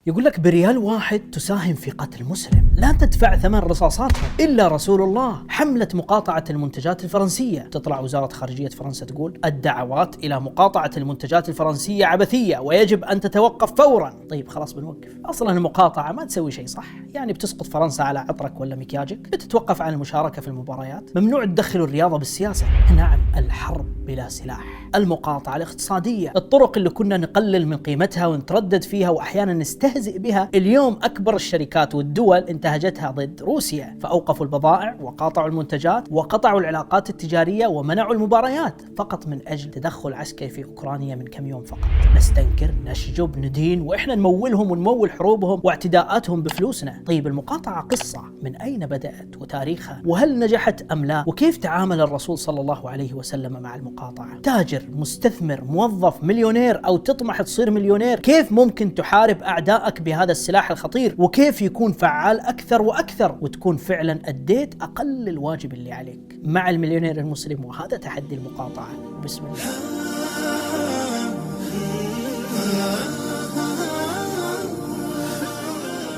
يقول لك بريال واحد تساهم في قتل مسلم، لا تدفع ثمن رصاصاتهم إلا رسول الله. حملة مقاطعة المنتجات الفرنسية، تطلع وزارة خارجية فرنسا تقول الدعوات إلى مقاطعة المنتجات الفرنسية عبثية ويجب أن تتوقف فورا. طيب خلاص بنوقف. أصلا المقاطعة ما تسوي شيء صح، يعني بتسقط فرنسا على عطرك ولا مكياجك، بتتوقف عن المشاركة في المباريات، ممنوع تدخلوا الرياضة بالسياسة. نعم، الحرب بلا سلاح، المقاطعة الاقتصادية، الطرق اللي كنا نقلل من قيمتها ونتردد فيها وأحيانا نستهزئ بها، اليوم أكبر الشركات والدول انتهجتها ضد روسيا، فأوقفوا البضائع وقاطعوا المنتجات وقطعوا العلاقات التجارية ومنعوا المباريات فقط من أجل تدخل عسكري في أوكرانيا من كم يوم فقط. نستنكر، نشجب، ندين، وإحنا نمولهم ونمول حروبهم واعتداءاتهم بفلوسنا. طيب المقاطعة قصة، من أين بدأت وتاريخها وهل نجحت أم لا، وكيف تعامل الرسول صلى الله عليه وسلم مع المقاطعة؟ تاجر، مستثمر، موظف، مليونير أو تطمح تصير مليونير، كيف ممكن تحارب أعدائك بهذا السلاح الخطير؟ وكيف يكون فعال أكثر وأكثر وتكون فعلا أديت أقل الواجب اللي عليك مع المليونير المسلم؟ وهذا تحدي المقاطعة. بسم الله.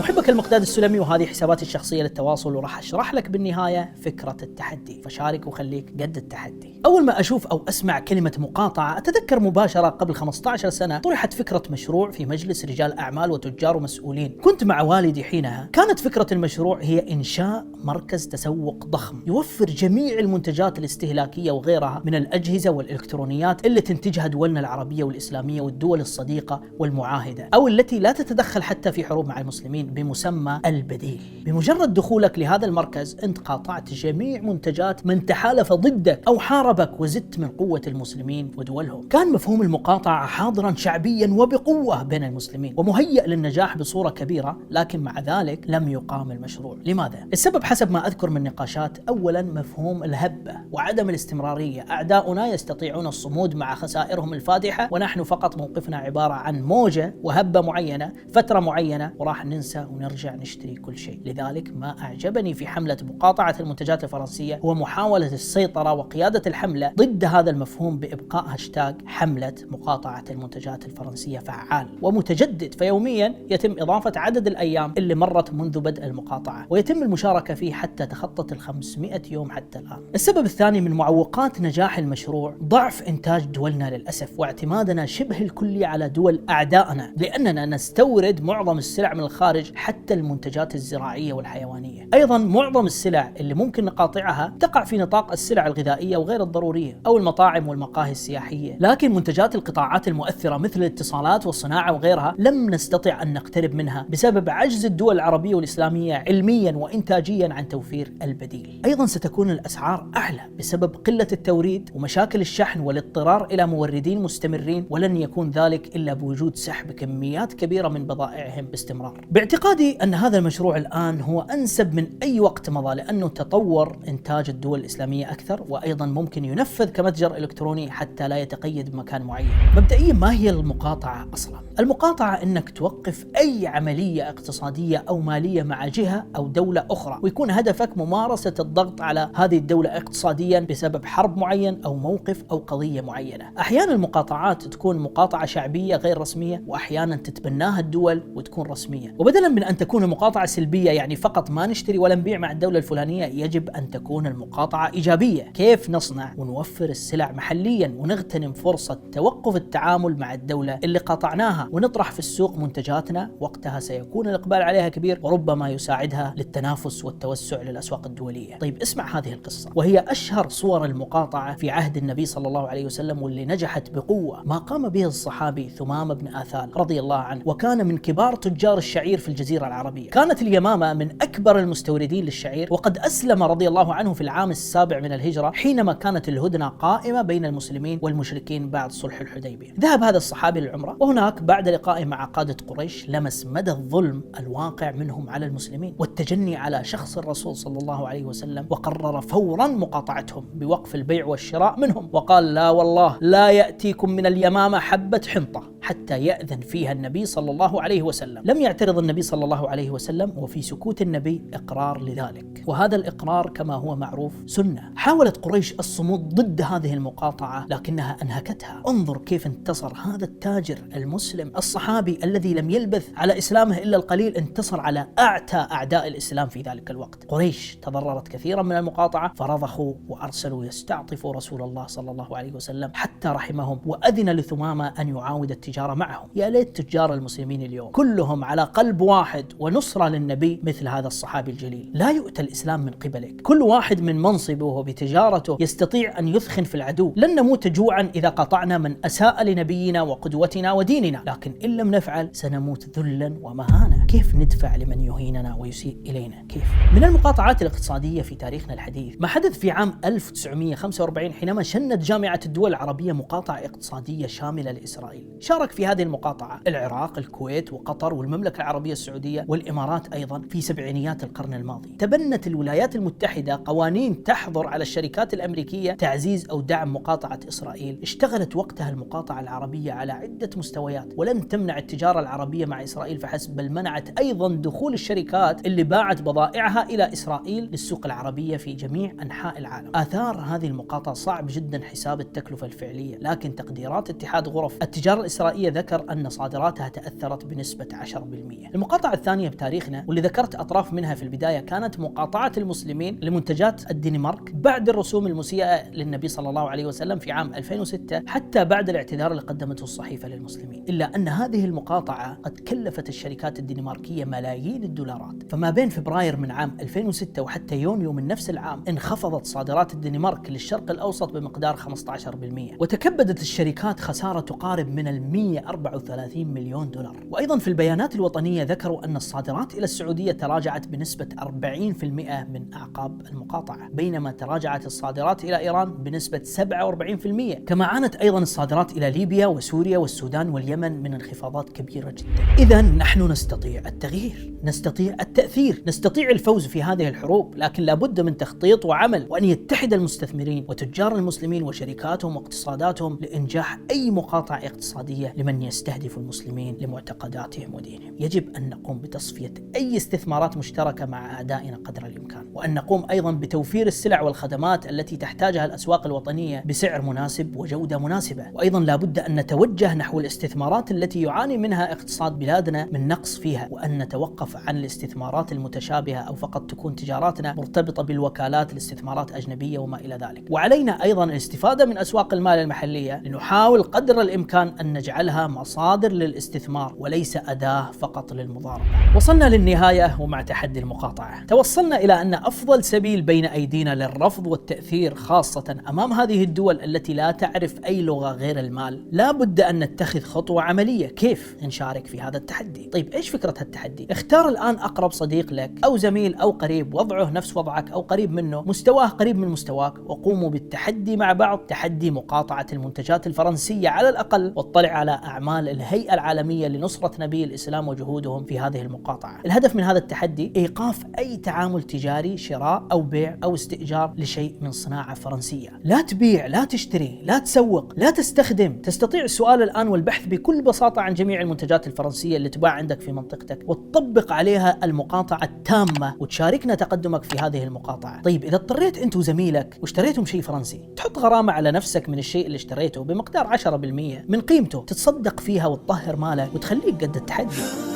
أحبك المقداد السلمي، وهذه حساباتي الشخصية للتواصل، وراح أشرح لك بالنهاية فكرة التحدي، فشارك وخليك قد التحدي. أول ما أشوف أو أسمع كلمة مقاطعة أتذكر مباشرة قبل 15 سنة طرحت فكرة مشروع في مجلس رجال أعمال وتجار ومسؤولين. كنت مع والدي حينها. كانت فكرة المشروع هي إنشاء مركز تسوق ضخم يوفر جميع المنتجات الاستهلاكية وغيرها من الأجهزة والإلكترونيات اللي تنتجها دولنا العربية والإسلامية والدول الصديقة والمعاهدة، أو التي لا تتدخل حتى في حروب مع المسلمين، بمسمى البديل. بمجرد دخولك لهذا المركز انت قاطعت جميع منتجات من تحالف ضدك او حاربك وزدت من قوة المسلمين ودولهم. كان مفهوم المقاطعة حاضرا شعبيا وبقوة بين المسلمين ومهيئ للنجاح بصورة كبيرة، لكن مع ذلك لم يقام المشروع. لماذا؟ السبب حسب ما أذكر من نقاشات، أولا مفهوم الهبة وعدم الاستمرارية. أعداؤنا يستطيعون الصمود مع خسائرهم الفادحة، ونحن فقط موقفنا عبارة عن موجة وهبة معينة فترة معينة وراح ننسى ونرجع نشتري كل شيء. لذلك ما أعجبني في حملة مقاطعة المنتجات الفرنسية هو محاولة السيطرة وقيادة الحملة ضد هذا المفهوم بإبقاء هاشتاج حملة مقاطعة المنتجات الفرنسية فعال ومتجدد، فيوميا يتم إضافة عدد الأيام اللي مرت منذ بدء المقاطعة ويتم المشاركة فيه حتى تخطت 500 يوم حتى الآن. السبب الثاني من معوقات نجاح المشروع ضعف إنتاج دولنا للأسف، واعتمادنا شبه الكلي على دول أعدائنا، لأننا نستورد معظم السلع من الخارج حتى المنتجات الزراعية والحيوانية. أيضا معظم السلع اللي ممكن نقاطعها تقع في نطاق السلع الغذائية وغير الضرورية أو المطاعم والمقاهي السياحية، لكن منتجات القطاعات المؤثرة مثل الاتصالات والصناعة وغيرها لم نستطع أن نقترب منها بسبب عجز الدول العربية والإسلامية علميا وإنتاجيا عن توفير البديل. أيضا ستكون الأسعار أعلى بسبب قلة التوريد ومشاكل الشحن والاضطرار إلى موردين مستمرين، ولن يكون ذلك إلا بوجود سحب كميات كبيرة من بضائعهم باستمرار. باعتقادي أن هذا المشروع الآن هو أنسب من أي وقت مضى، لأنه تطور إنتاج الدول الإسلامية أكثر، وأيضا ممكن ينفذ كمتجر إلكتروني حتى لا يتقيد بمكان معين. مبدئيا ما هي المقاطعة أصلا؟ المقاطعة إنك توقف أي عملية اقتصادية أو مالية مع جهة أو دولة أخرى، ويكون هدفك ممارسة الضغط على هذه الدولة اقتصاديا بسبب حرب معين أو موقف أو قضية معينة. أحيانا المقاطعات تكون مقاطعة شعبية غير رسمية، وأحيانا تتبناها الدول وتكون رسمية. وبدلا من أن تكون المقاطعة سلبية، يعني فقط ما نشتري ولا نبيع مع الدولة الفلانية، يجب أن تكون المقاطعة إيجابية. كيف نصنع ونوفر السلع محليا ونغتنم فرصة توقف التعامل مع الدولة اللي قاطعناها ونطرح في السوق منتجاتنا، وقتها سيكون الإقبال عليها كبير وربما يساعدها للتنافس والتوسع للأسواق الدولية. طيب اسمع هذه القصة، وهي أشهر صور المقاطعة في عهد النبي صلى الله عليه وسلم، واللي نجحت بقوة. ما قام به الصحابي ثمامة بن آثال رضي الله عنه، وكان من كبار تجار الشعير في الجزيرة العربية. كانت اليمامة من أكبر المستوردين للشعير، وقد أسلم رضي الله عنه في العام 7 من الهجرة حينما كانت الهدنة قائمة بين المسلمين والمشركين بعد صلح الحديبية. ذهب هذا الصحابي للعمرة، وهناك بعد لقائه مع قادة قريش لمس مدى الظلم الواقع منهم على المسلمين والتجني على شخص الرسول صلى الله عليه وسلم، وقرر فورا مقاطعتهم بوقف البيع والشراء منهم، وقال: لا والله لا يأتيكم من اليمامة حبة حنطة حتى يأذن فيها النبي صلى الله عليه وسلم. لم يعترض النبي صلى الله عليه وسلم، وفي سكوت النبي إقرار لذلك، وهذا الإقرار كما هو معروف سنة. حاولت قريش الصمود ضد هذه المقاطعة لكنها أنهكتها. انظر كيف انتصر هذا التاجر المسلم الصحابي الذي لم يلبث على إسلامه إلا القليل، انتصر على أعتى أعداء الإسلام في ذلك الوقت. قريش تضررت كثيرا من المقاطعة، فرضخوا وأرسلوا يستعطفوا رسول الله صلى الله عليه وسلم حتى رحمهم، وأذن لثمامة أن يعاود التجارة معهم. يا ليت تجار المسلمين اليوم كلهم على قلب واحد ونصرة للنبي مثل هذا الصحابي الجليل. لا يؤتى الإسلام من قبلك، كل واحد من منصبه وبتجارته يستطيع أن يثخن في العدو. لن نموت جوعا إذا قاطعنا من أساء لنبينا وقدوتنا وديننا، لكن إن لم نفعل سنموت ذلا ومهانة. كيف ندفع لمن يهيننا ويسيء إلينا؟ كيف؟ من المقاطعات الاقتصادية في تاريخنا الحديث ما حدث في عام 1945 حينما شنت جامعة الدول العربية مقاطعة اقتصادية شاملة لإسرائيل. شارك في هذه المقاطعة العراق، الكويت وقطر والمملكة العربية السعودية والإمارات أيضا في سبعينيات القرن الماضي. تبنت الولايات المتحدة قوانين تحظر على الشركات الأمريكية تعزيز أو دعم مقاطعة إسرائيل. اشتغلت وقتها المقاطعة العربية على عدة مستويات، ولن تمنع التجارة العربية مع إسرائيل فحسب، بل منعت أيضا دخول الشركات اللي باعت بضائعها إلى إسرائيل للسوق العربية في جميع أنحاء العالم. آثار هذه المقاطعة صعب جدا حساب التكلفة الفعلية، لكن تقديرات اتحاد غرف التجارة الإسرائيلية ذكر أن صادراتها تأثرت بنسبة 10%. المقاطعة الثانية بتاريخنا واللي ذكرت أطراف منها في البداية كانت مقاطعة المسلمين لمنتجات الدنمارك بعد الرسوم المسيئة للنبي صلى الله عليه وسلم في عام 2006 حتى بعد الاعتذار اللي قدمته الصحيفة للمسلمين. إلا أن هذه المقاطعة قد كلفت الشركات الدنماركية ملايين الدولارات. فما بين فبراير من عام 2006 وحتى يونيو من نفس العام انخفضت صادرات الدنمارك للشرق الأوسط بمقدار 15%، وتكبدت الشركات خسارة تقارب من 134 مليون دولار. وأيضا في البيانات الوطنية ذكروا أن الصادرات إلى السعودية تراجعت بنسبة 40% من أعقاب المقاطعة، بينما تراجعت الصادرات إلى إيران بنسبة 47%. كما عانت أيضا الصادرات إلى ليبيا وسوريا والسودان واليمن من انخفاضات كبيرة جدا. إذا نحن نستطيع التغيير، نستطيع التأثير، نستطيع الفوز في هذه الحروب، لكن لابد من تخطيط وعمل، وأن يتحد المستثمرين وتجار المسلمين وشركاتهم واقتصاداتهم لإنجاح أي مقاطعة اقتصادية لمن يستهدف المسلمين لمعتقداتهم ودينهم. يجب أن نقوم بتصفية أي استثمارات مشتركة مع أعدائنا قدر الإمكان، وأن نقوم أيضا بتوفير السلع والخدمات التي تحتاجها الأسواق الوطنية بسعر مناسب وجودة مناسبة. وأيضا لابد أن نتوجه نحو الاستثمارات التي يعاني منها اقتصاد بلادنا من نقص فيها، وأن نتوقف عن الاستثمارات المتشابهة أو فقط تكون تجاراتنا مرتبطة بالوكالات لاستثمارات أجنبية وما إلى ذلك. وعلينا أيضا الاستفادة من أسواق المال المحلية لنحاول قدر الإمكان أن نجعلها مصادر للاستثمار وليس أداة فقط للمضاربة. وصلنا للنهاية، ومع تحدي المقاطعة توصلنا إلى أن أفضل سبيل بين أيدينا للرفض والتأثير خاصة أمام هذه الدول التي لا تعرف أي لغة غير المال، لا بد أن نتخذ خطوة عملية. كيف نشارك في هذا التحدي؟ طيب إيش فكرة هالتحدي؟ اختار الآن أقرب صديق لك أو زميل أو قريب، وضعه نفس وضعك أو قريب منه، مستواه قريب من مستواك، وقوموا بالتحدي مع بعض، تحدي مقاطعة المنتجات الفرنسية على الأقل، واطلع على أعمال الهيئة العالمية لنصرة نبي الإسلام وجهودهم في هذه المقاطعة. الهدف من هذا التحدي إيقاف أي تعامل تجاري، شراء أو بيع أو استئجار لشيء من صناعة فرنسية. لا تبيع، لا تشتري، لا تسوق، لا تستخدم. تستطيع السؤال الآن والبحث بكل بساطة عن جميع المنتجات الفرنسية اللي تباع عندك في منطقتك، وتطبق عليها المقاطعة التامة، وتشاركنا تقدمك في هذه المقاطعة. طيب إذا اضطريت أنت وزميلك واشتريتم شيء فرنسي، تحط غرامة على نفسك من الشيء اللي اشتريته بمقدار 10% من قيمته، تتصدق فيها وتطهر مالك وتخليك قد التحدي.